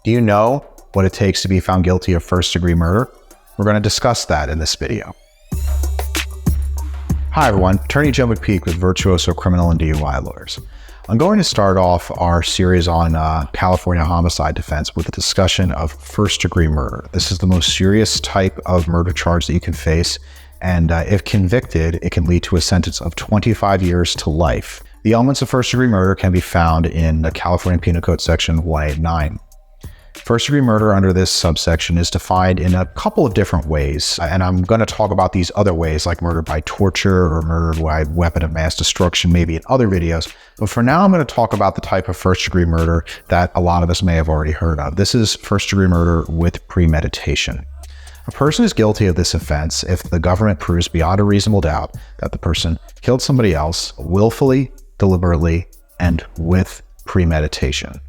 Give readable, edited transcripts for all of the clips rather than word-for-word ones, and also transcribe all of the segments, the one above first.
Do you know what it takes to be found guilty of first-degree murder? We're going to discuss that in this video. Hi everyone, Attorney Joe McPeak with Virtuoso Criminal and DUI Lawyers. I'm going to start off our series on California homicide defense with a discussion of first-degree murder. This is the most serious type of murder charge that you can face, and if convicted, it can lead to a sentence of 25 years to life. The elements of first-degree murder can be found in the California Penal Code section 189. First-degree murder under this subsection is defined in a couple of different ways, and I'm going to talk about these other ways like murder by torture or murder by weapon of mass destruction maybe in other videos, but for now I'm going to talk about the type of first-degree murder that a lot of us may have already heard of. This is first-degree murder with premeditation. A person is guilty of this offense if the government proves beyond a reasonable doubt that the person killed somebody else willfully, deliberately, and with premeditation.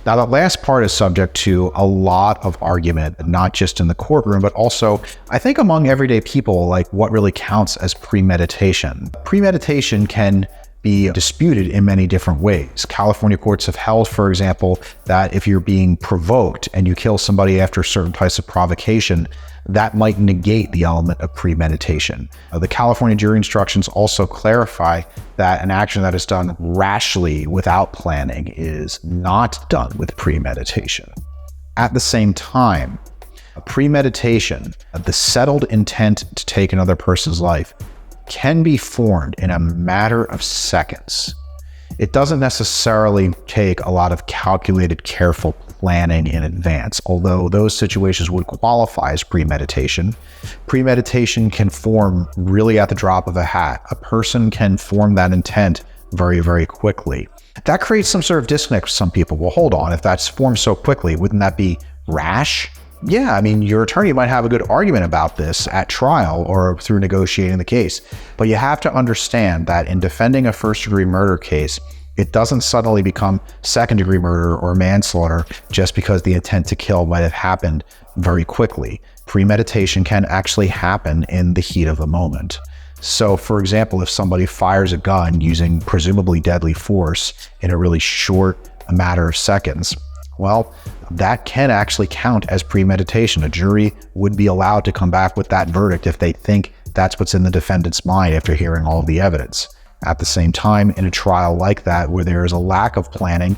Now, the last part is subject to a lot of argument, not just in the courtroom, but also, I think, among everyday people, like what really counts as premeditation. Premeditation can be disputed in many different ways. California courts have held, for example, that if you're being provoked and you kill somebody after certain types of provocation, that might negate the element of premeditation. The California jury instructions also clarify that an action that is done rashly without planning is not done with premeditation. At the same time, premeditation, the settled intent to take another person's life, can be formed in a matter of seconds. It doesn't necessarily take a lot of calculated, careful planning in advance, although those situations would qualify as premeditation. Premeditation can form really at the drop of a hat. A person can form that intent very, very quickly. That creates some sort of disconnect for some people. Well, hold on, if that's formed so quickly, wouldn't that be rash? Yeah, I mean, your attorney might have a good argument about this at trial or through negotiating the case, but you have to understand that in defending a first-degree murder case, it doesn't suddenly become second-degree murder or manslaughter just because the intent to kill might have happened very quickly. Premeditation can actually happen in the heat of the moment. So, for example, if somebody fires a gun using presumably deadly force in a really short matter of seconds, well, that can actually count as premeditation. A jury would be allowed to come back with that verdict if they think that's what's in the defendant's mind after hearing all of the evidence. At the same time, in a trial like that, where there is a lack of planning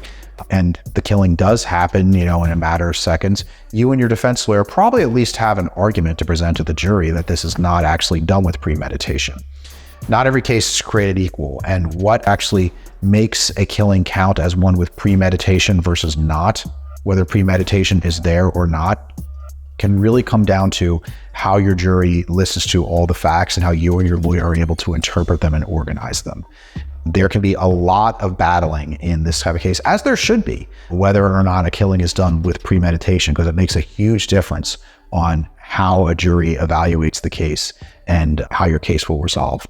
and the killing does happen, in a matter of seconds, you and your defense lawyer probably at least have an argument to present to the jury that this is not actually done with premeditation. Not every case is created equal, and what actually makes a killing count as one with premeditation versus not, whether premeditation is there or not, can really come down to how your jury listens to all the facts and how you and your lawyer are able to interpret them and organize them. There can be a lot of battling in this type of case, as there should be, whether or not a killing is done with premeditation, because it makes a huge difference on how a jury evaluates the case and how your case will resolve.